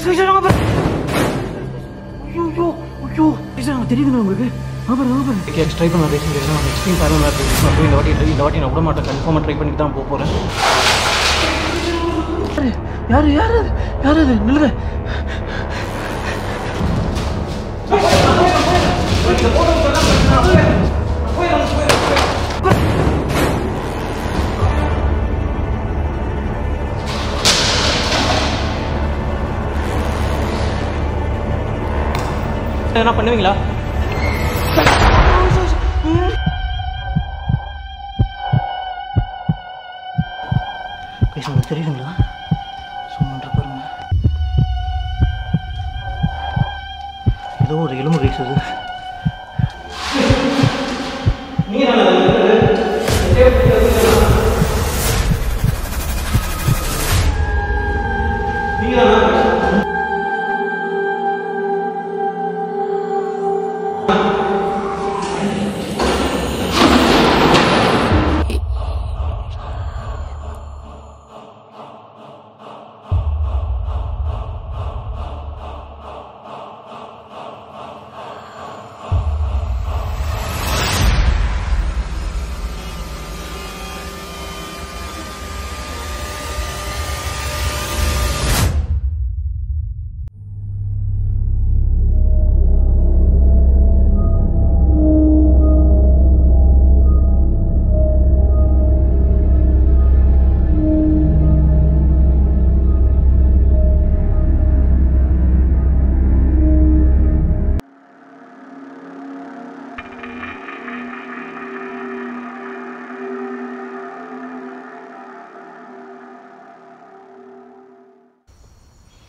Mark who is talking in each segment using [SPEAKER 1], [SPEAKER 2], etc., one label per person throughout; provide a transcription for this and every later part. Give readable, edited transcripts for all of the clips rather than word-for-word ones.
[SPEAKER 1] Guys வாங்க பாரு. ஐயோ கைஸ் தெரியுதுங்க உங்களுக்கு? கேக் ட்ரை பண்ணலாம் கைஸ். எக்ஸ்ட்ரீம் பேரலா இருக்கு. இந்த வாட்டி நான் விட மாட்டேன். கன்ஃபார்மாக ட்ரை பண்ணிட்டு தான் போக போகிறேன். யார் அது? நில்லுங்க. என்ன பண்ணுவீங்களா? உங்களுக்கு தெரியுதுங்களா? சும்மா பாருங்க. ஏதோ ஒரு எலும்பு கைஸ் அது.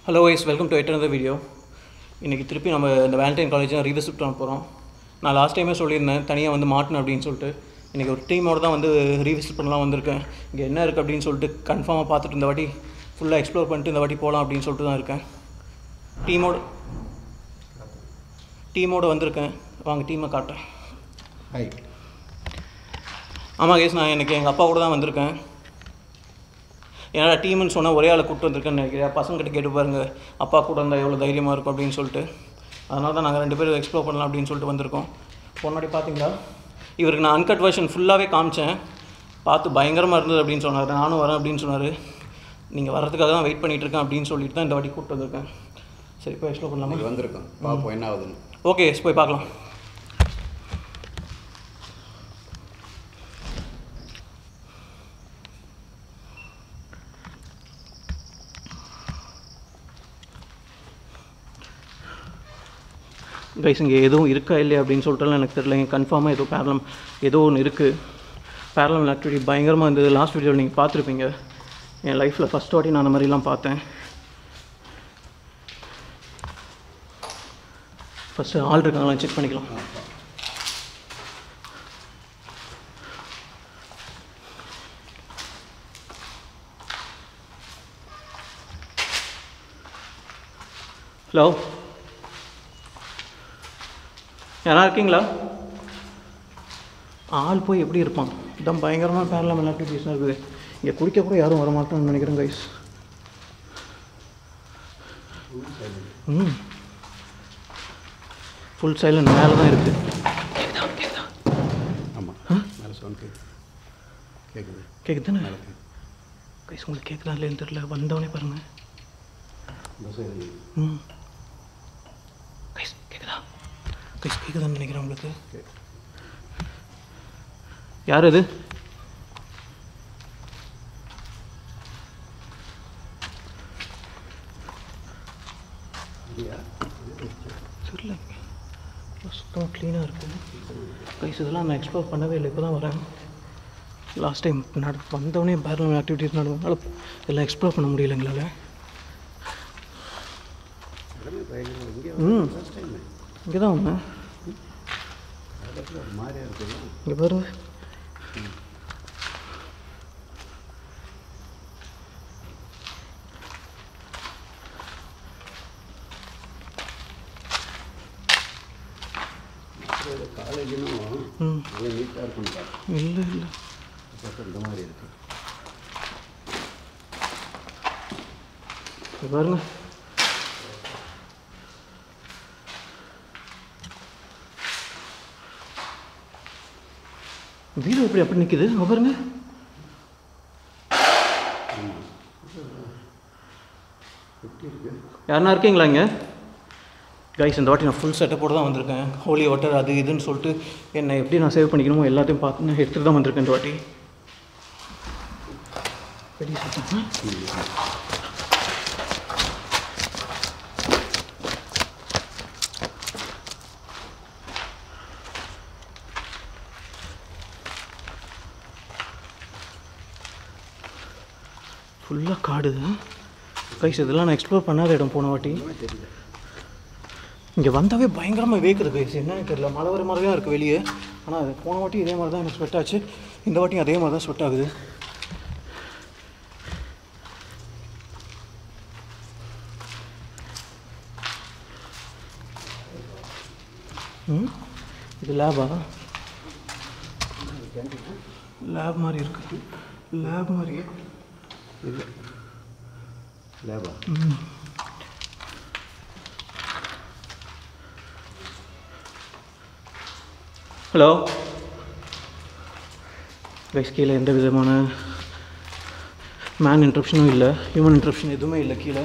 [SPEAKER 1] Hello guys, welcome to another video. இன்றைக்கி திருப்பி நம்ம இந்த வேலண்டைன் காலேஜ் ரீவிசிட் பண்ண போகிறோம். நான் லாஸ்ட் டைமே சொல்லியிருந்தேன் தனியாக வந்து மாட்டினேன் அப்படின்னு சொல்லிட்டு. இன்றைக்கி ஒரு டீமோடு தான் வந்து ரீவிசிட் பண்ணலாம் வந்திருக்கேன். இங்கே என்ன இருக்குது அப்படின்னு சொல்லிட்டு கன்ஃபார்மாக பார்த்துட்டு இந்த வாட்டி ஃபுல்லாக எக்ஸ்ப்ளோர் பண்ணிட்டு இந்த வாட்டி போகலாம் அப்படின்னு சொல்லிட்டு தான் இருக்கேன். டீமோடு வந்திருக்கேன். வாங்க டீமை காட்டுறேன். ஆமாம் கேஸ், நான் எனக்கு எங்கள் அப்பா கூட தான் வந்திருக்கேன். ஏன்னா டீம்னு சொன்னால் ஒரே ஆளை கூப்பிட்டு வந்திருக்கேன்னு நினைக்கிறேன். பசங்கிட்ட கேட்டு பாருங்கள், அப்பா கூட இருந்தால் எவ்வளோ தைரியமாக இருக்கும் அப்படின்னு சொல்லிட்டு. அதனால தான் நாங்கள் 2 பேரும் எக்ஸ்ப்ளோர் பண்ணலாம் அப்படின்னு சொல்லிட்டு வந்திருக்கோம். முன்னாடி பார்த்தீங்களா, இவருக்கு நான் அன்கட் வெர்ஷன் ஃபுல்லாகவே காமிச்சேன். பார்த்து பயங்கரமாக இருந்தது அப்படின்னு சொன்னார். நானும் வரேன் அப்படின்னு சொன்னார். நீங்கள் வர்றதுக்காக தான் வெயிட் பண்ணிகிட்டு இருக்கேன் அப்படின்னு சொல்லிட்டு தான் இந்த வாட்டி கூப்பிட்டு வந்திருக்கேன். சரி, இப்போ எக்ஸ்ப்ளோர் பண்ணலாமா?
[SPEAKER 2] வந்திருக்கோம், பார்ப்போம் என்ன ஆகுதுன்னு.
[SPEAKER 1] ஓகே, போய் பார்க்கலாம். கைஸ், இங்கே எதுவும் இருக்கா இல்லையா அப்படின்னு சொல்லிட்டுலாம் எனக்கு தெரியல. இங்கே கன்ஃபார்மாக ஏதோ ஒன்று இருக்குது. பேரலல் ஆக்டிவிட்டி பயங்கரமாக இருந்தது. லாஸ்ட் வீடியோவில் நீங்கள் பார்த்துருப்பீங்க. என் லைஃப்பில் ஃபஸ்ட் வாட்டி நான் அந்த மாதிரிலாம் பார்த்தேன். ஃபஸ்ட்டு ஆள் இருக்காங்களா செக் பண்ணிக்கலாம். ஹலோ, யாரா இருக்கீங்களா? ஆள் போய் எப்படி இருப்பான்? இதான் பயங்கரமாக பேரலல் ஆக்டிவிட்டிஸ்லாம் இருக்குது. இங்கே குடிக்க கூட யாரும் வரமாட்டான்னு நினைக்கிறேன் கைஸ். Full silent. மேலே தான் இருக்குது.
[SPEAKER 2] ஆமாம், மேலே சவுண்ட் கேட்குது.
[SPEAKER 1] கேட்குதுன்னு கைஸ், உங்களுக்கு கேட்குதா இல்லைன்னு தெரியல. வந்தவனே பாருங்கள். கைஸ் கேட்குதா? கைஸ் கேட்குதான்னு நினைக்கிறேன் உங்களுக்கு. யார் அது? தெரியல. சுத்தமாக க்ளீனாக இருக்குது கைஸ். இதெல்லாம் நான் எக்ஸ்ப்ளோர் பண்ணவே இல்லை, இப்போ தான் வரேன். லாஸ்ட் டைம் வந்தவொடனே பேரலல் ஆக்டிவிட்டிஸ் நடந்ததுனால எல்லாம் எக்ஸ்ப்ளோர் பண்ண முடியல எங்களால். இங்கே தான் ஒன்று இங்கே பாருங்க. இல்லை
[SPEAKER 2] இந்த மாதிரி இருக்கு
[SPEAKER 1] பாருங்க. வீடு அப்படி நிற்குது அங்கே பாருங்க. யாருன்னா இருக்கீங்களா இங்கே? கைஸ், இந்த வாட்டி நான் ஃபுல் செட்டப்போடு தான் வந்திருக்கேன். ஹோலி வாட்டர் அது இதுன்னு சொல்லிட்டு என்னை எப்படி நான் சேவ் பண்ணிக்கணுமோ எல்லாத்தையும் பார்த்து நான் எடுத்துகிட்டு தான் வந்திருக்கேன் இந்த வாட்டி. பெரிய சட்டம் ஃபுல்லாக காடு. கைஸ், இதெல்லாம் நான் எக்ஸ்ப்ளோர் பண்ணாத இடம் போன வாட்டி. இங்கே வந்தாவே பயங்கரமாக வேக்குது கைஸ், என்னன்னு தெரியல. மழை வர மாதிரி தான் இருக்குது வெளியே. ஆனால் அது போன வாட்டி இதே மாதிரி தான் எனக்கு ஸ்வெட் ஆச்சு. இந்த வாட்டியும் அதே மாதிரி தான் ஸ்வெட் ஆகுது. இது லேபா? லேப் மாதிரி இருக்குது. லேப் மாதிரியே
[SPEAKER 2] இல்லை லேபா?
[SPEAKER 1] ஹலோ கைஸ், கீழே எந்த விதமான மேன் இன்ட்ரப்ஷனும் இல்லை, ஹியூமன் இன்ட்ரப்ஷன் எதுவுமே இல்லை கீழே.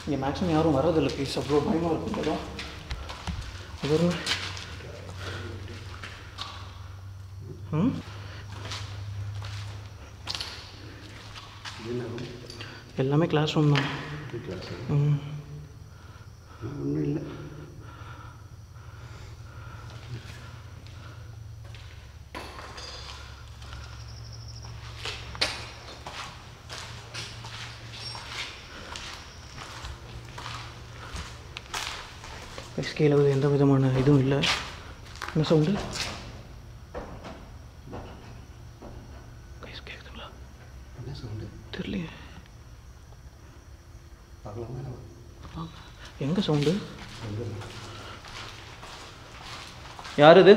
[SPEAKER 1] இங்கே மேக்ஸிமம் யாரும் வர்றதில்லை ப்ளீஸ், அவ்வளோ பயமாக இருக்கும் இடம். அது எல்லாமே கிளாஸ் ரூம் தான்.
[SPEAKER 2] ஒன்றும் இல்லை.
[SPEAKER 1] கீழே எந்த விதமான இதுவும் இல்லை. என்ன சவுண்டு? கேட்குதுங்களா?
[SPEAKER 2] என்ன சவுண்டு
[SPEAKER 1] தெரியலையே.
[SPEAKER 2] பார்க்கலாமா?
[SPEAKER 1] எங்கே சவுண்டு? யார் இது?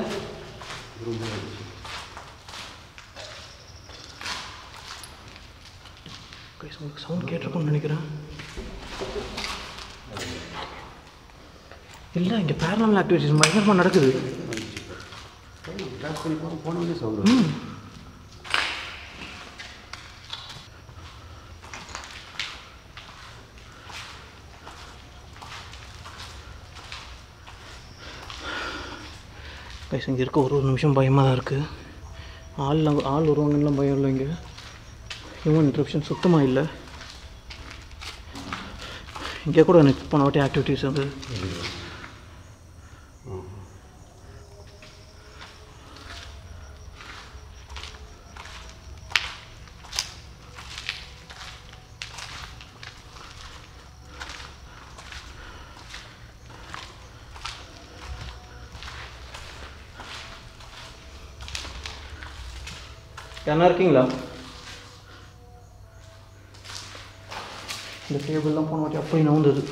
[SPEAKER 1] உங்களுக்கு சவுண்ட் கேட்டிருக்கும்னு நினைக்கிறேன். இல்லை, இங்கே பேரநார்மல் ஆக்டிவிட்டிஸ் பயங்கரமாக நடக்குது.
[SPEAKER 2] கிளாஸ் பண்ணி போனோடனே சவுண்டு.
[SPEAKER 1] கைஸ், இங்கே இருக்க ஒரு நிமிஷம் பயமாக தான் இருக்குது. ஆள் வருவாங்கலாம் பயம் இல்லை. இங்கே ஹியூமன் இன்ட்ரப்ஷன் சுத்தமாக இல்லை. இங்கே கூட எனக்கு போன வாட்டி ஆக்டிவிட்டீஸ் வந்து யாரா இருக்கீங்களா? இந்த டேபிள்லாம் போன வாட்டி அப்படி நவுந்தது.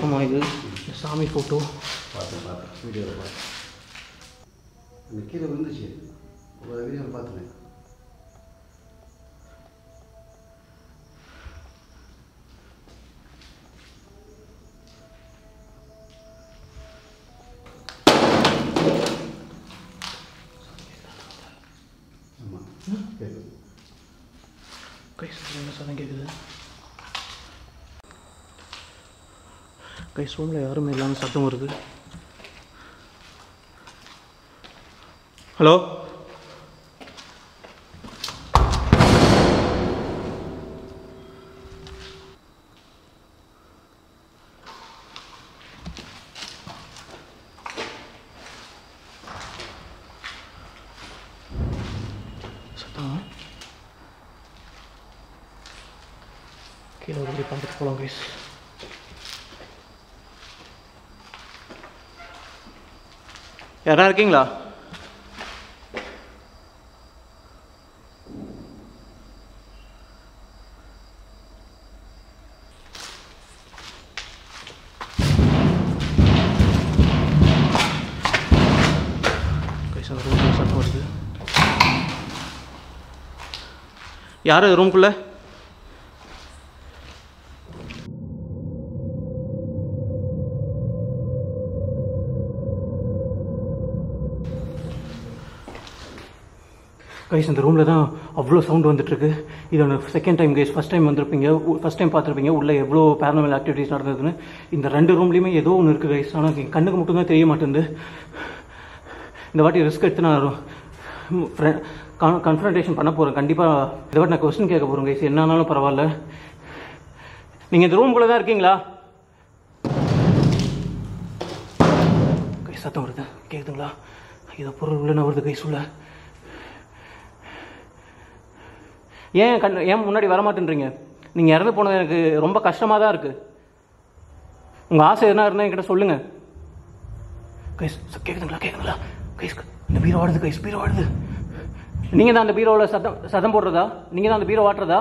[SPEAKER 1] ஆமாம், இது சாமி ஃபோட்டோ.
[SPEAKER 2] பார்த்தேன் வீடியோவில் பார்த்தேன். அந்த கீழே விழுந்துச்சு. ஒரு வீடியோவில் பார்த்துனேன். ஆமாம், கேட்குது.
[SPEAKER 1] என்ன சத்தம் கேட்குது? ரூமில் யாருமே இல்லாமல் சத்தம் வருது. ஹலோ, கீழே ஒரு பார்த்துட்டு போகலாம் கைஸ். யாரா இருக்கீங்களா? யார் ரூம்குள்ள? கைஸ் இந்த ரூமில் தான் அவ்வளோ சவுண்டு வந்துட்டுருக்கு. இது second time guys. First time வந்திருப்பீங்க, ஃபஸ்ட் டைம் பார்த்துருப்பீங்க உள்ளே எவ்வளோ பேரனாமல் ஆக்டிவிட்டீஸ் நடந்ததுன்னு. இந்த 2 ரூம்லேயுமே ஏதோ ஒன்று இருக்குது கைஸ். ஆனால் கண்ணுக்கு மட்டும்தான் தெரிய மாட்டேங்குது. இந்த வாட்டி ரிஸ்க் எடுத்து நான் கன்ஃபரன்டேஷன் பண்ண போகிறேன். கண்டிப்பாக இந்த வாட்டி நான் கொஸ்டின் கேட்க போகிறேன் கைஸ். என்ன ஆனாலும் பரவாயில்ல. நீங்கள் இந்த ரூம்குள்ளே தான் இருக்கீங்களா? கைஸ் சத்தம் வருது, கேட்குதுங்களா? ஏதோ பொருள் உள்ள வருது கைஸ் உள்ள. ஏன் முன்னாடி வரமாட்டேன்றீங்க? நீங்கள் இறந்து போனது எனக்கு ரொம்ப கஷ்டமாக தான் இருக்குது. உங்கள் ஆசை எதனா இருந்தால் என்கிட்ட சொல்லுங்கள் கைஸ். கேட்குதுங்களா? கேட்குதுங்களா கைஸ்? இந்த பீரோ ஆடுது கைஸ், பீரோ ஆடுது. நீங்கள் தான் அந்த பீரோவில் சத்தம் போடுறதா? நீங்கள் தான் அந்த பீரோ ஆட்டுறதா?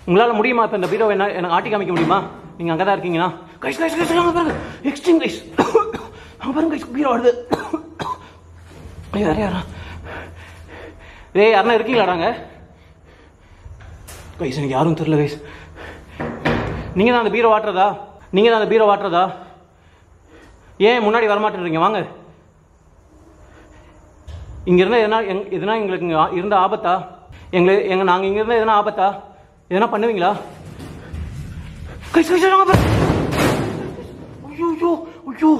[SPEAKER 1] உங்களால் முடியுமா இப்போ இந்த பீரோ என்ன எனக்கு ஆட்டி காமிக்க முடியுமா? நீங்கள் அங்கே தான் இருக்கீங்கன்னா கைஸ் கைஸ் கைஸ் பாருங்க, எக்ஸ்ட்ரீம் கைஸ். பாருங்க கைஸ், பீரோ ஆடுது. யாரா யாருன்னா இருக்கீங்களாடாங்க கைஸ்? எனக்கு யாரும் தெரியல கைஸ். நீங்கள் தான் அந்த பீரோ ஆட்டுறதா? நீங்கள் தான் அந்த பீரோ ஆட்டுறதா? ஏன் முன்னாடி வரமாட்டேன்றீங்க? வாங்க. இங்கே இருந்தால் எதுனா எங்களுக்கு இருந்த ஆபத்தா? நாங்கள் இங்கே இருந்தால் எதனா ஆபத்தா? எதனா பண்ணுவீங்களா? கைஸ் கைஸ் ஐயோ ஐயோ ஐயோ.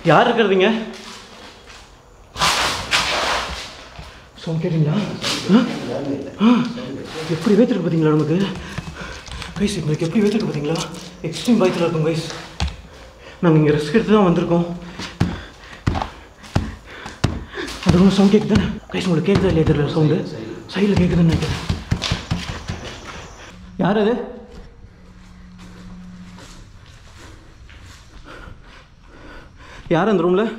[SPEAKER 1] யார் இருக்கிறதுங்க? கேட்டீங்களா? எப்படி வேத்திருக்கு பார்த்தீங்களா நமக்கு கைஸ்? உங்களுக்கு எப்படி வேத்திருக்கு பார்த்தீங்களா? எக்ஸ்ட்ரீம் பயத்தில் இருக்கும் கைஸ். நாங்கள் இங்கே ரிஸ்க் எடுத்து தான் வந்திருக்கோம். அது ஒன்றும் சவுண்ட் கேட்குது தானே கைஸ்? உங்களுக்கு கேட்குதா இல்லையா தெரியல. சவுண்டு சைடில் கேட்குதுன்னு நினைக்கிறேன். யார் அது? யார் அந்த ரூமில்?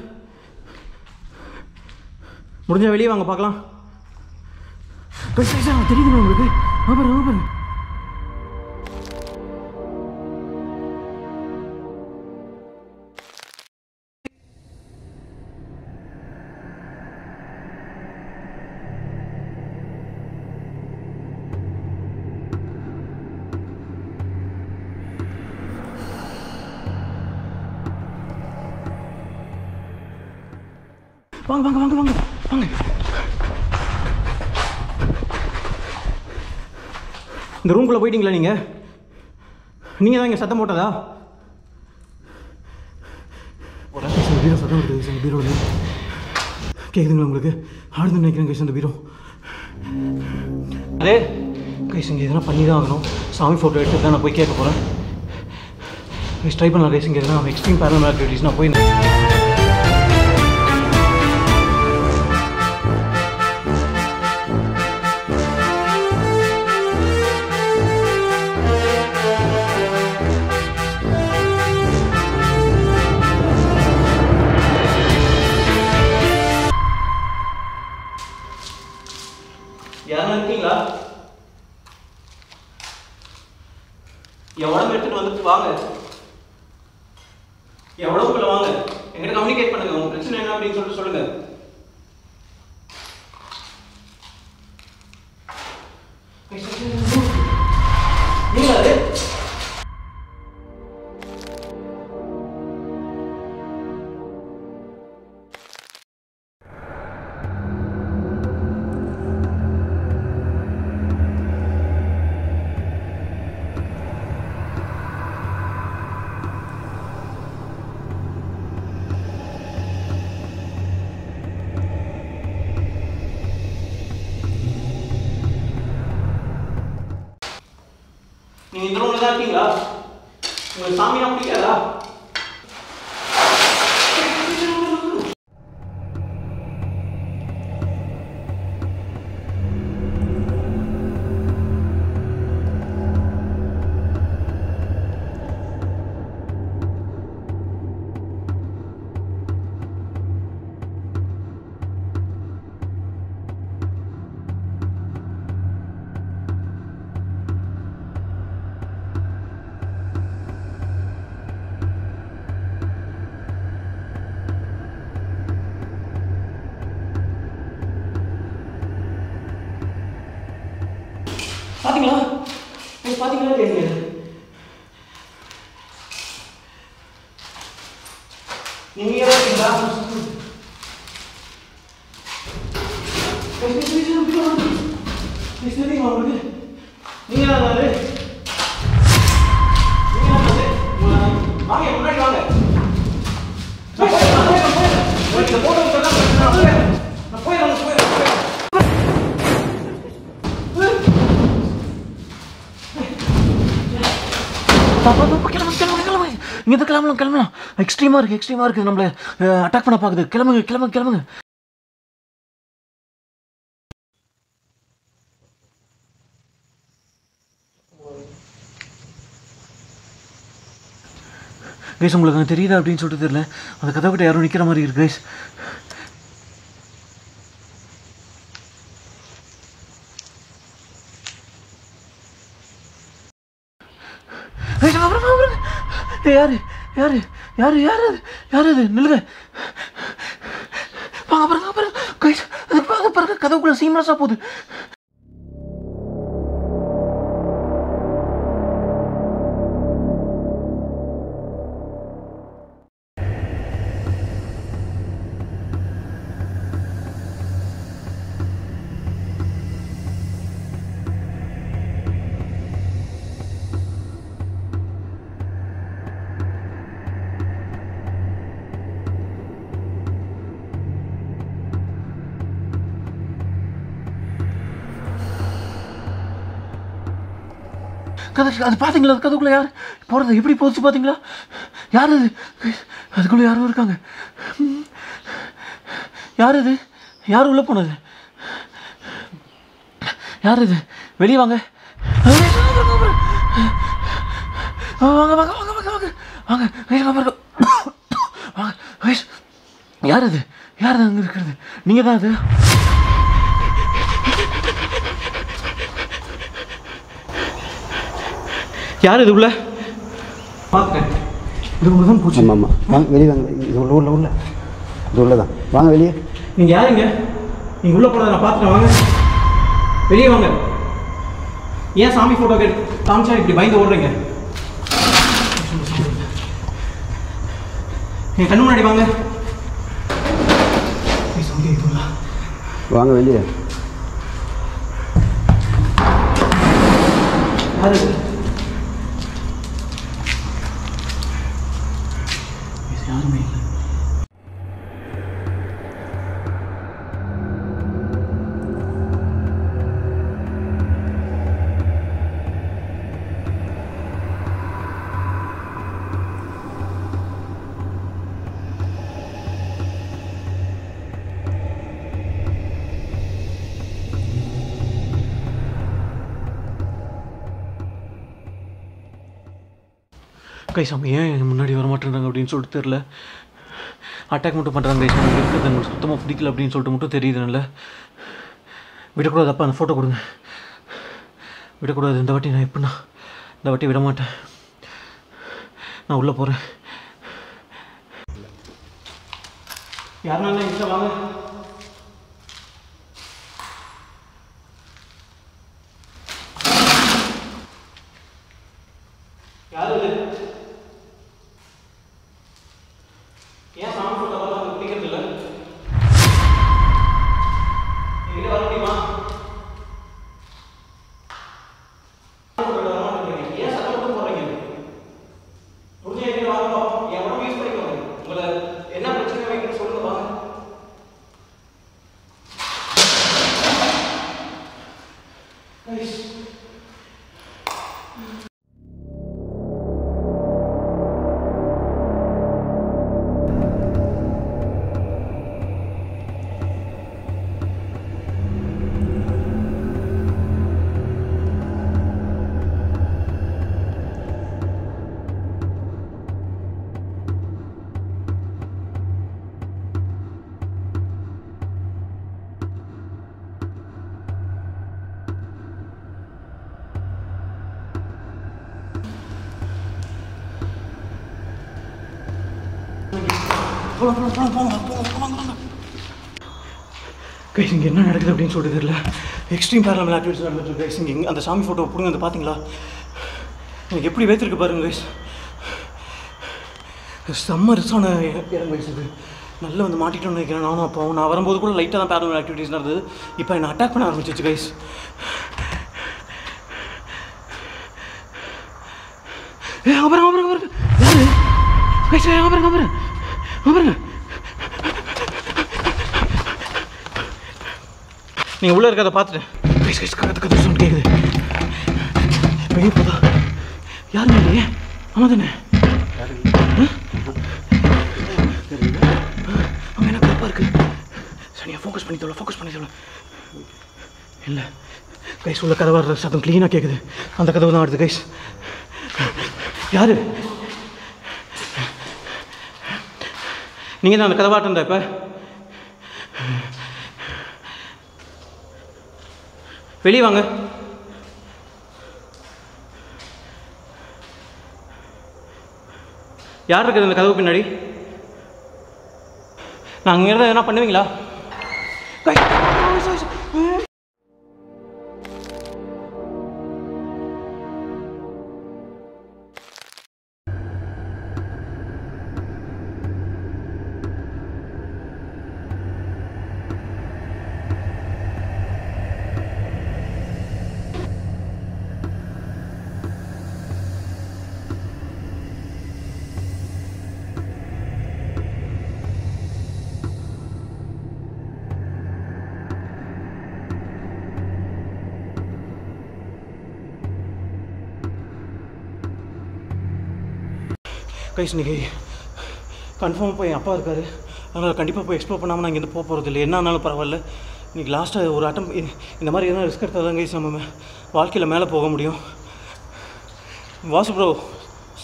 [SPEAKER 1] முடிஞ்சால் வெளியே வாங்க பார்க்கலாம். தெரியுதுங்களா உங்களுக்கு? பாருங்க. வாங்க வாங்க வாங்க வாங்க வாங்க. இந்த ரூம்குள்ளே போயிட்டீங்களா நீங்கள்? நீங்கள் தான் இங்கே சத்தம் போட்டதா? பீரோ சத்தம் வருது பீரோவில். கேட்குதுங்களா உங்களுக்கு? ஆடுதுன்னு நினைக்கிறேன் கைஸ் அந்த பீரோ. அதே கைஸ் இங்கே எதனா பண்ணி தான் ஆகணும். சாமி ஃபோட்டோ எடுத்து தான் நான் போய் கேட்க போகிறேன் கைஸ். ட்ரை பண்ணலாம் கைஸ். இங்கே எதனா எக்ஸ்ட்ரீம் பேரனாமல் ஆக்டிவிட்டீஸ் நான் போய் யாரும் இருக்கீங்களா? என் உடம்பு எடுத்துட்டு வந்துட்டு வாங்க. என் உடம்புக்குள்ள வாங்க. எங்கிட்ட கம்யூனிகேட் பண்ணுங்க. உங்க பிரச்சனை என்ன அப்படின்னு சொல்லிட்டு சொல்லுங்க. நீங்களா அது? தான் இருக்கீங்களா? உங்களுக்கு சாமினா பிடிக்காதா? பாத்தீங்களா? பாத்தீங்களா கேளுங்க. நீங்க இருக்கீங்களா? நீங்க வாங்க முன்னாடி வாங்க. இங்கே கிளம்பலாம். எக்ஸ்ட்ரீமாக இருக்குது. நம்மளை அட்டாக் பண்ண பார்க்குது. கிளம்புங்க. கைஸ் உங்களுக்கு அங்கே தெரியுதா அப்படின்னு சொல்லிட்டு தெரியல. அந்த கதவுக்கிட்ட யாரும் நிற்கிற மாதிரி இருக்கு கைஸ். யாரு நில்லுங்க. பாருங்க கதவுக்குள்ள சீம்லஸா போகுது. அது பார்த்தீங்களா? அது கதுக்குள்ளே யார் போகிறது எப்படி போச்சு பார்த்தீங்களா? யார் அது? அதுக்குள்ளே யாரும் இருக்காங்க. யார் இது? யார் உள்ளே போனது? யார் இது? வெளியே வாங்க. யார் அது? யார் அங்கே இருக்கிறது? நீங்கள் தான் அது? யார் இது உள்ள? பார்த்துட்டேன். இது உள்ள தான் பூச்சி.
[SPEAKER 2] ஆமாம் வாங்க வெளியே வாங்க. இது உள்ள இது உள்ள தான். வாங்க வெளியே.
[SPEAKER 1] நீங்கள் யாருங்க? நீங்கள் உள்ளே போனதை நான் பார்த்துட்டேன். வாங்க வெளியே வாங்க. ஏன் சாமி ஃபோட்டோ காமிச்சா இப்படி பயந்து ஓடுறீங்க? என் கண்ணு முன்னாடி வாங்க.
[SPEAKER 2] வாங்க வெளியே.
[SPEAKER 1] யாரு? யாருமே இல்லை. கைஸ் அவங்க ஏன் முன்னாடி வர மாட்டேறாங்க அப்படின்னு சொல்லிட்டு தெரில. அட்டாக் மட்டும் பண்ணுறாங்க கைஸ். எனக்கு இருக்கிறது எங்களுக்கு சுத்தமாக பிடிக்கல அப்படின்னு சொல்லிட்டு மட்டும் தெரியுதுனால விடக்கூடாது. அப்பா அந்த ஃபோட்டோ கொடுங்க. விடக்கூடாது. இந்த வாட்டி நான் எப்படின்னா இந்த வாட்டி விட மாட்டேன். நான் உள்ளே போகிறேன். யாருனாலும் என்கிட்ட வாங்க. யார் இது? ஏன் சாமி ஃபோட்டோ பார்த்து பிடிக்கிறது இல்லை? என்கிட்ட வர முடியுமா? ஏன் சத்தம் மட்டும் போடுறீங்க? முடிஞ்ச என்கிட்ட வாங்க பார்ப்போம். என் உடம்பு யூஸ் பண்ணிக்கோங்க. உங்களை என்ன பிரச்சனை வைக்கணும்னு சொல்லுங்க வாங்க. கைஸ் இங்கே என்ன நடக்குது அப்படின்னு சொல்லிட்டு தெரியல. எக்ஸ்ட்ரீம் பேரலாமல் ஆக்டிவிட்டிஸ் நடந்துட்டு கைஸ். இங்கே அந்த சாமி ஃபோட்டோ பிடிங்க வந்து பார்த்தீங்களா? எனக்கு எப்படி வேத்திருக்கு பாருங்க கைஸ். செம்ம ரிஸ்கான இடம் கைஸ் இது. நல்லா வந்து மாட்டிட்டோன்னு நினைக்கிறேன் நானும். அப்போ நான் வரும்போது கூட லைட்டாக தான் பேரலாமல் ஆக்டிவிட்டிஸ் நடந்தது. இப்போ என்னை அட்டாக் பண்ண ஆரம்பிச்சிச்சு கைஸ். அப்புறம் யாரு கைஸ்? அப்புறம் நீங்கள் உள்ளே இருக்கிறத பார்த்துட்டேன் கைஸ். கைஸ் கற்று சவுண்ட் கேட்குது. வெளியே போதா யாருங்க இல்லையே? ஆமாம் தானே? அங்கே என்ன கருப்பாக இருக்குது? சரியா ஃபோக்கஸ் பண்ணி சொல்ல இல்லை கைஸ். உள்ள கதவை வர்ற சத்தம் க்ளீனாக கேட்குது. அந்த கதவு தான் வருது கைஸ். யாரு நீங்கள் தான் அந்த கதவாட்டம் இருந்தா? இப்போ வெளியே வாங்க. யார் இருக்குது அந்த கதவு பின்னாடி? நான் அங்கே இருந்தால் எதனா பண்ணுவீங்களா? கைஸ் இன்றைக்கி கன்ஃபார்மாக போய் என் அப்பா இருக்கார். அதனால் கண்டிப்பாக போய் எக்ஸ்ப்ளோர் பண்ணாமல் நான் இங்கேருந்து போகிறது இல்லை. என்ன ஆனாலும் பரவாயில்ல. இன்றைக்கி லாஸ்ட்டாக ஒரு அட்டம் இந்த மாதிரி எதனா ரிஸ்க் எடுத்தால் தான் கைஸ் நம்ம வாழ்க்கையில் மேலே போக முடியும். வாசு ப்ரோ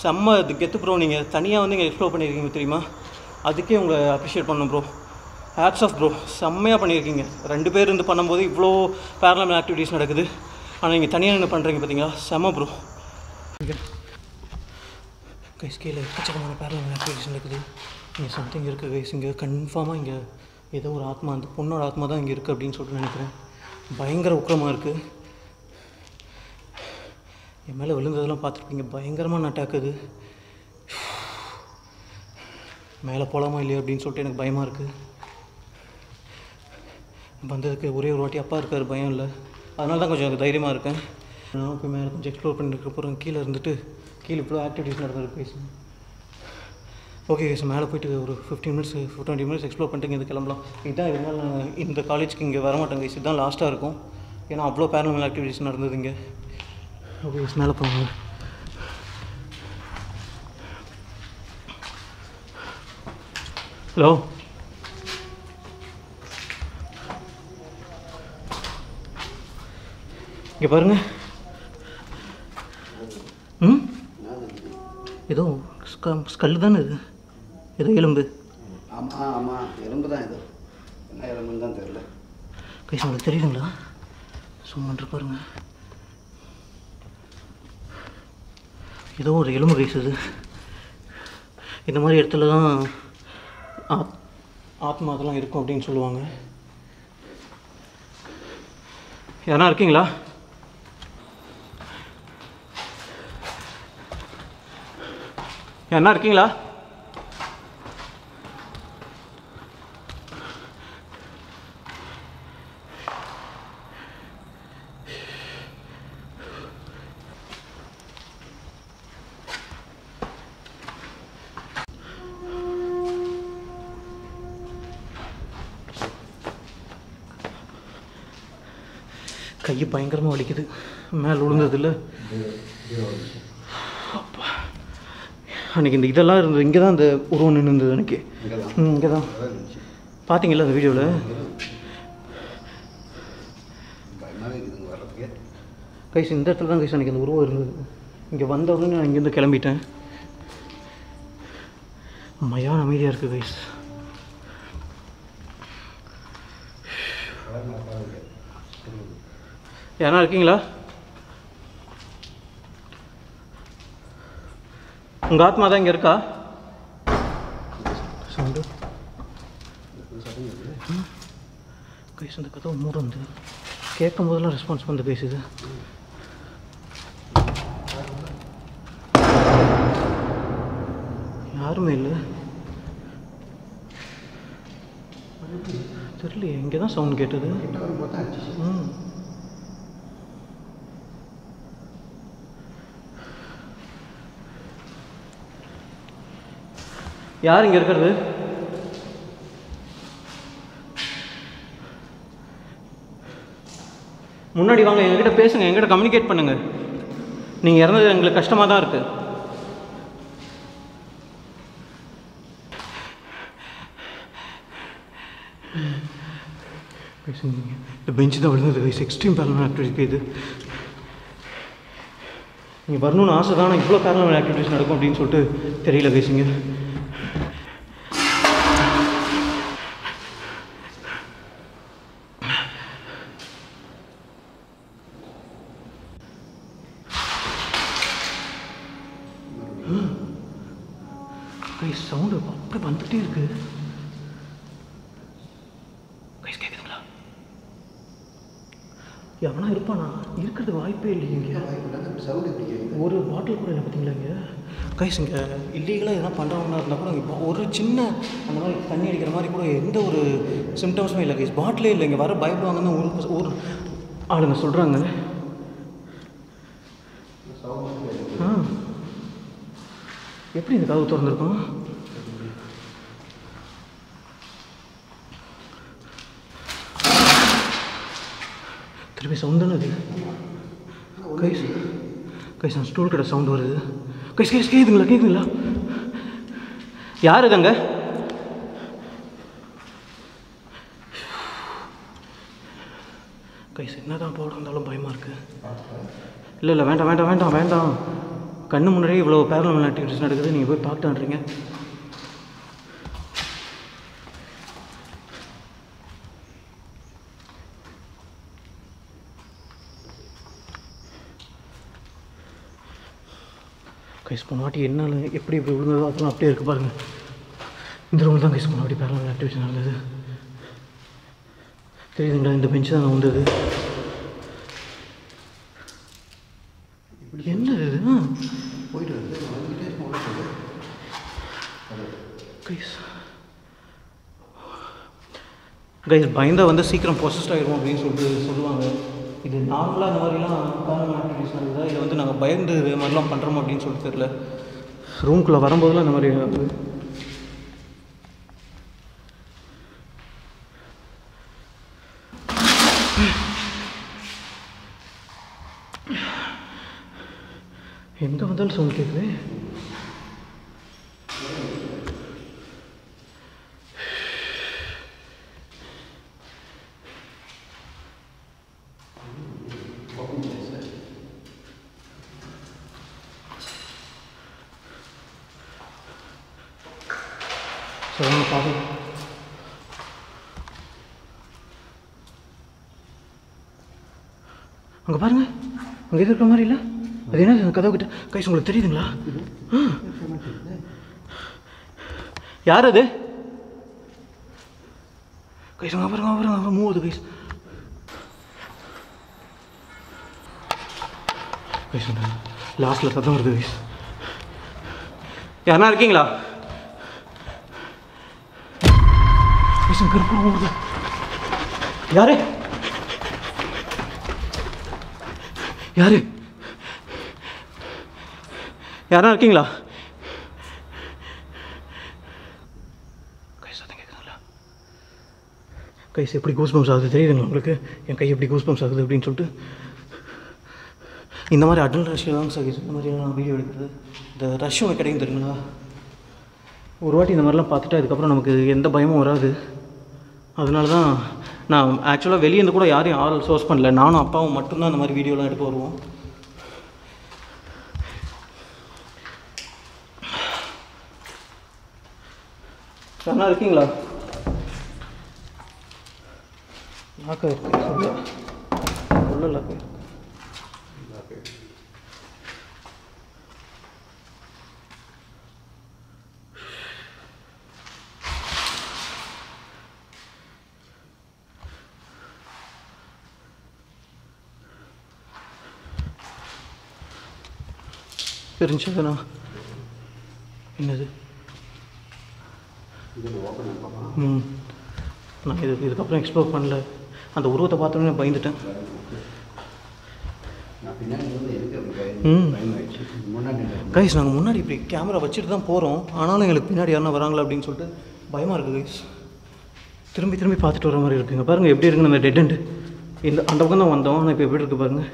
[SPEAKER 1] செம்ம கெத்து ப்ரோ. நீங்கள் தனியாக வந்து இங்கே எக்ஸ்ப்ளோர் பண்ணியிருக்கீங்க தெரியுமா? அதுக்கே உங்களை அப்ரிஷியேட் பண்ணணும் ப்ரோ. Hats off bro. செம்மையாக பண்ணியிருக்கீங்க. 2 பேர் இருந்து பண்ணும்போது இவ்வளோ பேரலாமல் ஆக்டிவிட்டீஸ் நடக்குது. ஆனால் நீங்கள் தனியாக என்ன பண்ணுறீங்க பார்த்தீங்களா? செம்ம ப்ரோ. கைஸ் கீழே எக்கச்சக்கமான பேரலாமல் ஆக்டிவிட்டீஸ் நடக்குது. இங்கே சம்திங் இருக்குது கைஸ். இங்கே கன்ஃபார்மாக இங்கே ஏதோ ஒரு ஆத்மா, அந்த பொண்ணோட ஆத்மா தான் இங்கே இருக்குது அப்படின்னு சொல்லிட்டு நினைக்கிறேன். பயங்கர உக்கிரமாக இருக்குது. என் மேலே விழுந்ததெல்லாம் பார்த்துருப்பீங்க. பயங்கரமான அட்டாக் அது. மேலே போகலாமா இல்லையா அப்படின்னு சொல்லிட்டு எனக்கு பயமாக இருக்குது. வந்ததுக்கு ஒரே ஒரு வாட்டி அப்பா இருக்கார், பயம் இல்லை. அதனால தான் கொஞ்சம் தைரியமாக இருக்கேன். நான் போய் மேலே கொஞ்சம் எக்ஸ்ப்ளோர் பண்ணிட்டு போகிறேன். கீழே இருந்துட்டு கீழே இவ்வளோ ஆக்டிவிட்டீஸ் நடந்துருக்கு பேசுங்க. ஓகே சார், மேலே போய்ட்டு ஒரு 15 மினிட்ஸ் 20 மினிட்ஸ் எக்ஸ்ப்ளோர் பண்ணிட்டு இங்கே கிளம்பலாம். இதுதான் இதனால் நான் இந்த காலேஜ்க்கு இங்கே வரமாட்டேங்க கைஸ். இதுதான் லாஸ்ட்டாக இருக்கும். ஏன்னா அவ்வளோ பேரலாமல் ஆக்டிவிட்டீஸ் நடந்தது இங்கே. ஓகே கைஸ், மேலே போங்க. ஹலோ, இங்கே பாருங்கள். ஏதோ ஸ்கல்லு தானே இது? ஏதோ எலும்பு.
[SPEAKER 2] ஆமாம் எலும்பு தான். இது என்ன எலும்புன்னு தான் தெரியல
[SPEAKER 1] கைஸ். உங்களுக்கு தெரியுதுங்களா? சும்மான்று பாருங்க. ஏதோ ஒரு எலும்பு கைஸ். இது இந்த மாதிரி இடத்துல தான் ஆத்மா அதெல்லாம் இருக்கும் அப்படின்னு சொல்லுவாங்க. யாரா இருக்கீங்களா? யாரா இருக்கீங்களா? கை பயங்கரமாக வலிக்குது. மேலே விழுந்ததில்ல. அன்றைக்கி இந்த இதெல்லாம் இருந்தது. இங்கே தான் அந்த உருவம் நின்று இருந்தது அன்றைக்கி. இங்கே தான் பார்த்தீங்களா அந்த வீடியோவில்? கைஸ் இந்த இடத்துல தான் கைஸ் அன்றைக்கி அந்த உருவம் இருந்தது. இங்கே வந்த உடனே நான் இங்கேருந்து கிளம்பிட்டேன். மயான அமைதியாக இருக்குது கைஸ். யாரா இருக்கீங்களா? உங்கள் ஆத்மா தான் இங்கே இருக்கா? சவுண்டு கைஸ் இந்த கதவு மூடுந்து கேட்கும் போதெல்லாம் ரெஸ்பான்ஸ் பண்ண கைஸ் இது. யாருமே இல்லை, தெரியலையே. இங்கே தான் சவுண்ட் கேட்டது. யார் இங்கே இருக்கிறது? முன்னாடி வாங்க, எங்ககிட்ட பேசுங்க, எங்கிட்ட கம்யூனிகேட் பண்ணுங்கள். நீங்கள் இறந்தது எங்களுக்கு கஷ்டமாக தான் இருக்குது. இந்த பெஞ்சு தான் விழுந்தது கைஸ். எக்ஸ்ட்ரீம் பேரலாமல் ஆக்டிவிட்டிஸ் இது. நீங்கள் வரணும்னு ஆசை தான், ஆனால் இவ்வளோ பேரலாமல் ஆக்டிவிட்டிஸ் நடக்கும் அப்படின்னு சொல்லிட்டு தெரியல கைஸுங்க. கைஸ் சவுண்டு அப்படி வந்துகிட்டே இருக்கு. கைஸ் கேட்குதுங்களா? எவனா இருப்பானா? இருக்கிறதுக்கு வாய்ப்பே இல்லைங்க. ஒரு பாட்டில் கூட இல்லை பார்த்தீங்களா இங்கே? கைஸ் இங்கே இல்லீகலாக எதனா பண்ணுறவங்களா இருந்தால் கூட இப்போ ஒரு சின்ன அந்த மாதிரி தண்ணி அடிக்கிற மாதிரி கூட எந்த ஒரு சிம்டம்ஸுமே இல்லை கைஸ். பாட்டிலே இல்லை. இங்கே வர பயப்படுவாங்கன்னு ஒரு ஆளுங்க சொல்கிறாங்க. எப்படி இந்த கதவு திறந்துருக்கோம்? திருப்பி சவுண்ட் தானே அது? கைஸ் கைஸ் அந்த ஸ்டூல் கிட்ட சவுண்ட் வருது. கைஸ் கைஸ் கேட்குதுங்களா? கேட்குதுங்களா? யார் இதுங்க? கைஸ் என்ன தான் போட இருந்தாலும் பயமாக இருக்குது. இல்லை இல்லை வேண்டாம் வேண்டாம் வேண்டாம் வேண்டாம். கண்ணு முன்னாடியே இவ்வளோ பேரலாமல் ஆக்டிவிட்டிஸ் நடக்குது, நீங்கள் போய் பார்த்துட்டுறீங்க. கைஸ் போனாட்டி என்னால் எப்படி இப்படி விழுந்ததோ அதெல்லாம் அப்படியே இருக்குது பாருங்கள். இந்த ரூமில் தான் கைஸ் போனாட்டி பேரலாமல் ஆக்டிவிட்டிஸ் நடந்தது. தெரியுதுங்களா? இந்த பெஞ்சு தான் வந்தது. என்னது இது? போயிட்டு கைஸ் கைஸ் பயந்தா வந்து சீக்கிரம் ப்ரொசஸ்ட் ஆகிடும் அப்படின்னு சொல்லுவாங்க. இது நார்மலாக இந்த மாதிரிலாம் பேரலாமல் ஆக்டிவிட்டிஸ் நடக்குதா இல்லை வந்து நாங்கள் பயந்து இது மாதிரிலாம் பண்ணுறோம் அப்படின்னு சொல்லிட்டு தெரியல. ரூம்குள்ளே வரும்போதெல்லாம் இந்த மாதிரி ஆகுது. எங்கே வந்தாலும் சவுண்ட் கேட்குது. சொல்லுங்க பார்ப்போம். அங்கே பாருங்கள், அங்கே எது இருக்கிற மாதிரி இல்லை? அது என்ன கதவு கிட்ட? கைஸ் உங்களுக்கு தெரியுதுங்களா? யார் அது? கைஸ் அங்கே பாருங்க, பாருங்க அங்கே மூவது கைஸ். கைஸ் லாஸ்ட்டில் சத்தம் வருது கைஸ். யாருன்னா இருக்கீங்களா? கைஸ் கருப்பு வருது. யாரு யாரு யாரா இருக்கீங்களா? கைஸ் சத்தம் கேட்குதுங்களா? கைஸ் எப்படி கூஸ் பம்ப்ஸ் ஆகுது தெரியுதுங்களா உங்களுக்கு? என் கை எப்படி கூஸ் பம்ப்ஸ் ஆகுது அப்படின்னு சொல்லிட்டு. இந்த மாதிரி அடல் ரஷ்யா தான் கைஸ் இந்த மாதிரி நான் வீடியோ எடுக்கிறது. இந்த ரஷ்யம் கிடைக்கும் தெரியுங்களா? ஒரு வாட்டி இந்த மாதிரிலாம் பார்த்துட்டு அதுக்கப்புறம் நமக்கு எந்த பயமும் வராது. அதனால தான் நான் ஆக்சுவலாக வெளியேருந்து கூட யாரையும் ஆள் சோர்ஸ் பண்ணல. நானும் அப்பாவும் மட்டும்தான் இந்த மாதிரி வீடியோலாம் எடுக்க வருவோம். நல்லா இருக்கீங்களா? லாக்கா இருக்கு உள்ள லாக்கா. தெரிஞ்சு அதுண்ணா என்னது நான் இதுக்கப்புறம் எக்ஸ்ப்ளோர் பண்ணல. அந்த உருவத்தை பார்த்தோன்னே நான் பயந்துட்டேன். கைஸ் நாங்கள் முன்னாடி இப்படி கேமரா வச்சுட்டு தான் போகிறோம், ஆனாலும் எங்களுக்கு பின்னாடி யாருன்னா வராங்களா அப்படின்னு சொல்லிட்டு பயமாக இருக்குது கைஸ். திரும்பி திரும்பி பார்த்துட்டு வர மாதிரி இருக்குங்க. பாருங்கள் எப்படி இருக்குன்னு அந்த டெட் எண்டு. இந்த அந்த பக்கம் தான் வந்தோம், ஆனால் இப்போ எப்படி இருக்குது பாருங்கள்.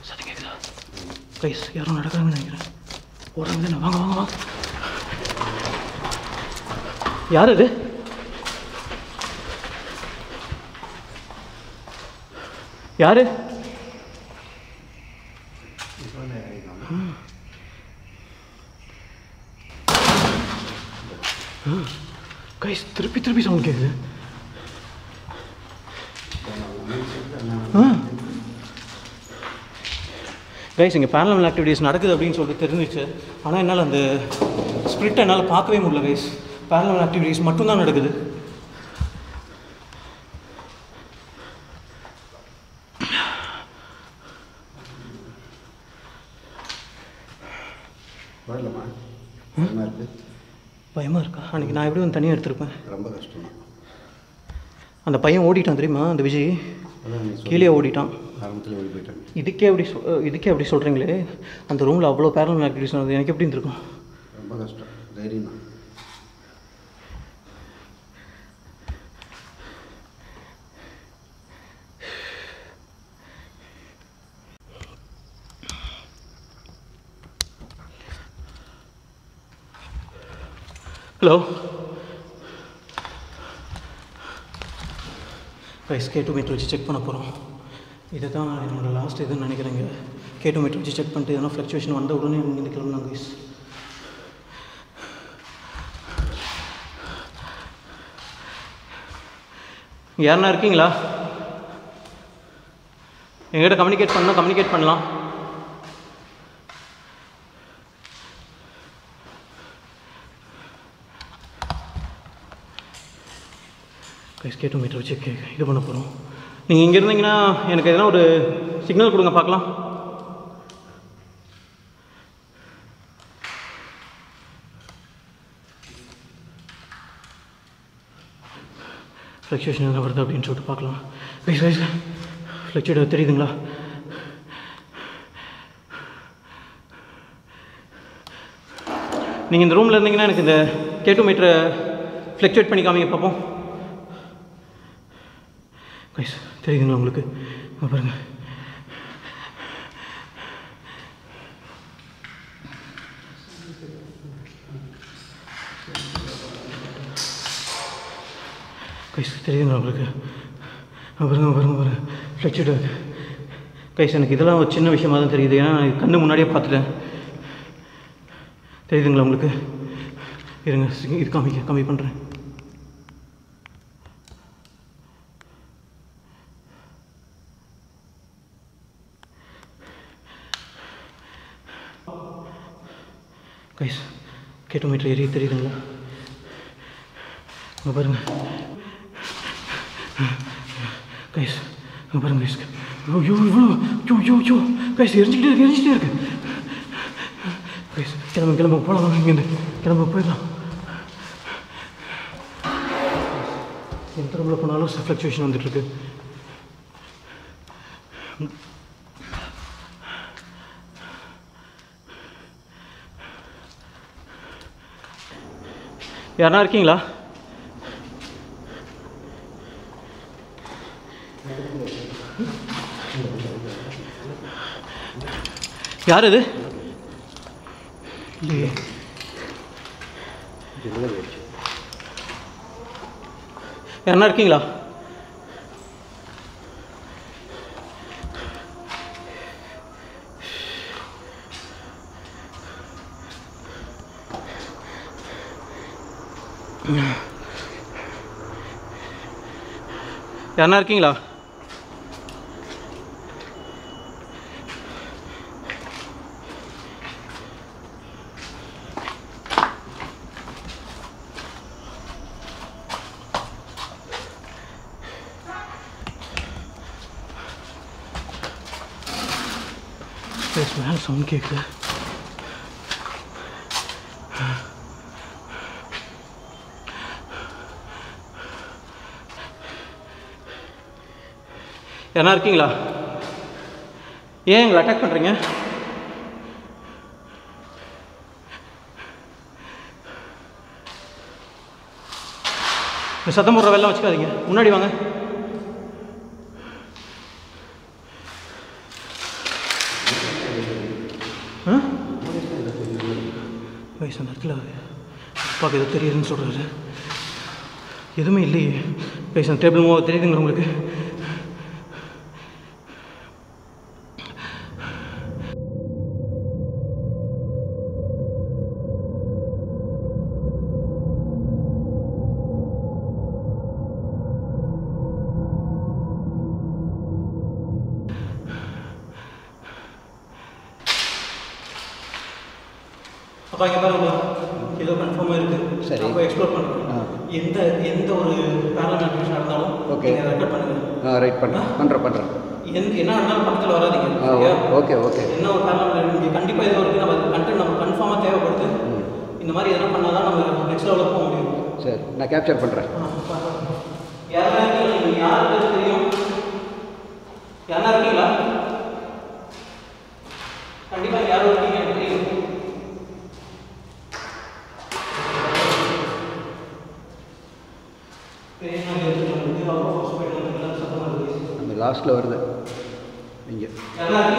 [SPEAKER 1] சரி கேட்குதா கைஸ்? யாரும் நடக்கிறாங்கன்னு நினைக்கிறேன். போகிறாங்க தானே? வாங்க வாங்க வாங்க. யார் அது? யாரு? கைஸ் திருப்பி திருப்பி சவுண்ட் கேட்குது. கைஸ் இங்கே பேரலல் ஆக்டிவிட்டீஸ் நடக்குது அப்படின்னு சொல்லிட்டு தெரிஞ்சிச்சு, ஆனால் என்னால் அந்த ஸ்பிரிட்டை என்னால் பார்க்கவே முடியல கைஸ். பேரலல் ஆக்டிவிட்டீஸ் மட்டும்தான் நடக்குது. பயமாக இருக்கா? அன்றைக்கி நான் எப்படி வந்து தனியாக எடுத்திருப்பேன்.
[SPEAKER 2] ரொம்ப கஷ்டம்.
[SPEAKER 1] அந்த பையன் ஓடிட்டான் தெரியுமா? அந்த விஜய் கீழே ஓடிட்டான். இதுக்கே அப்படி சொல்கிறீங்களே, அந்த ரூமில் அவ்வளோ பேரலல் ஆக்டிவிட்டிஸ் நடந்தது. எனக்கு எப்படி இருந்திருக்கும்?
[SPEAKER 2] ரொம்ப கஷ்டம். தைரியம் தான்.
[SPEAKER 1] ஹலோ கைஸ், K2 மீட்டர் வச்சு செக் பண்ண போகிறோம். இதை தான் என்னோடய லாஸ்ட் இதுன்னு நினைக்கிறேங்க. K2 மீட்டர் வச்சு செக் பண்ணிட்டு எதனா ஃப்ளக்சுவேஷன் வந்த உடனே இங்கே கிளம்புனாங்க கைஸ். யாருன்னா இருக்கீங்களா? எங்கிட்ட கம்யூனிகேட் பண்ணால் கம்யூனிகேட் பண்ணலாம். கைஸ் K2 மீட்டர் வச்சு இது பண்ண போகிறோம். நீங்கள் இங்கே இருந்தீங்கன்னா எனக்கு எதனா ஒரு சிக்னல் கொடுங்க பார்க்கலாம். ஃப்ளக்சுவேஷன் என்ன வருது அப்படின்னு சொல்லிட்டு பார்க்கலாம். கைஸ் ஃப்ளக்சுவேட் தெரியுதுங்களா? நீங்கள் இந்த ரூமில் இருந்தீங்கன்னா எனக்கு இந்த K2 மீட்டரை ஃப்ளக்சுவேட் பண்ணி காமிங்க பார்ப்போம். கைஸ் தெரியுதுங்களா உங்களுக்கு? பாருங்கள். கைஸ் தெரியுதுங்களா உங்களுக்கு? பாருங்க ஃப்ளக்சுவேட். கைஸ் எனக்கு இதெல்லாம் ஒரு சின்ன விஷயமாக தான் தெரியுது, ஏன்னா நான் கண்ணு முன்னாடியே பார்த்துட்டேன். தெரியுதுங்களா உங்களுக்கு? இருங்க இது கம்மி பண்ணுறேன். கைஸ் K2 மீட்டர் ஏறி தெரியுதுங்களா? அங்கே பாருங்க கைஸ், அங்கே பாருங்க கைஸ். ஐயோ கைஸ் எரிஞ்சிக்கிட்டே இருக்கு. கைஸ் கிளம்ப போகலாம். இங்கேருந்து கிளம்ப போயிடலாம். எந்த ரூமில் போனாலும் ஃப்ளக்சுவேஷன் வந்துட்டுருக்கு. யாருன்னா இருக்கீங்களா? யார் இது? இல்லையே. யாருன்னா இருக்கீங்களா? யாருன்னா இருக்கீங்களா? மேலே சவுண்ட் கேட்குது. யாரா இருக்கீங்களா? ஏன் எங்களை அட்டாக் பண்ணுறீங்க? சத்தம் போடுற வெள்ளம் வச்சுக்காதீங்க. முன்னாடி வாங்க. வயசு அந்த இடத்துல அப்பாவுக்கு எதோ தெரியுதுன்னு சொல்கிறாரு. எதுவுமே இல்லையே. வயசு அந்த டேபிள் மூவ் தெரியுதுங்களா உங்களுக்கு? அப்பா இங்கே பாருங்க, ஏதோ கன்ஃபார்மாக இருக்குது. சரி, அப்போ எக்ஸ்ப்ளோர் பண்ணுறோம். எந்த ஒரு பேரலல் விஷயம் நடந்தாலும் ஓகே ரெக்கார்ட் பண்ணுங்கள். ரைட் பண்ணுறேன். என்ன நடந்தாலும் பக்கத்தில் வராதிங்க. ஓகே. என்ன ஒரு பேரலல் இங்கே கண்டிப்பாக ஏதோ இருக்குது. நம்ம கண்டென்ட் நம்ம கன்ஃபார்மாக தேவைப்படுது. இந்த மாதிரி எதனா பண்ணால் தான் நம்ம நெக்ஸ்ட் லெவலில் போக முடியும். சரி, நான் கேப்சர் பண்ணுறேன். யாரா இருக்கீங்களா? நீங்கள் யாருக்கு தெரியும்? யாரா இருக்கீங்களா? கண்டிப்பாக யாரும் இருக்கீங்க எனக்கு தெரியும். நம்ம லாஸ்ட்டில் வருது இங்கே. முன்னாடி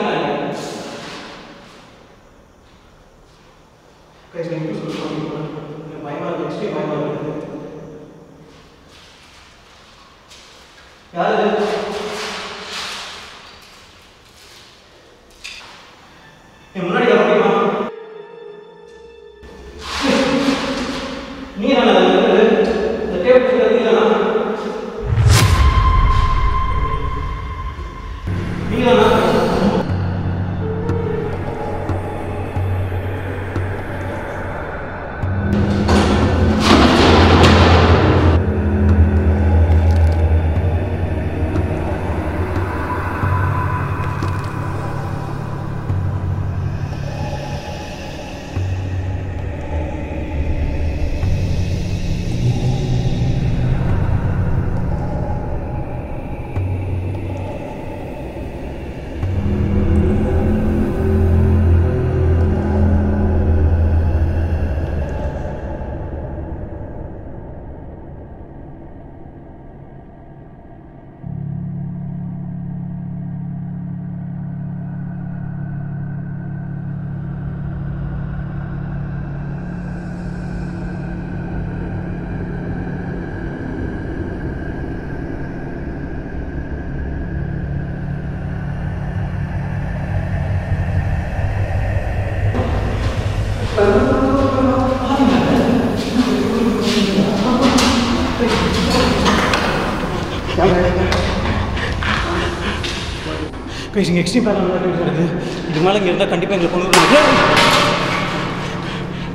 [SPEAKER 1] கைஸ் எக்ஸ்ட்ரீம் பேரல் இருக்குது. இது மேலே இங்கே இருந்தால் கண்டிப்பாக எங்களை கொண்டு வருவாங்க.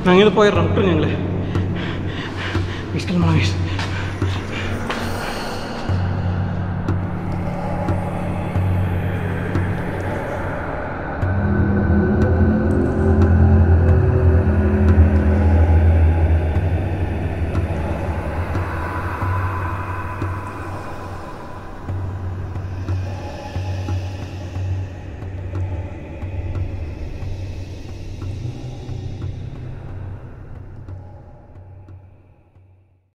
[SPEAKER 1] நாங்கள் எது போயிடுறோம், விட்டுருங்க எங்களை. கைஸ் கிளம்பலாம் கைஸ்.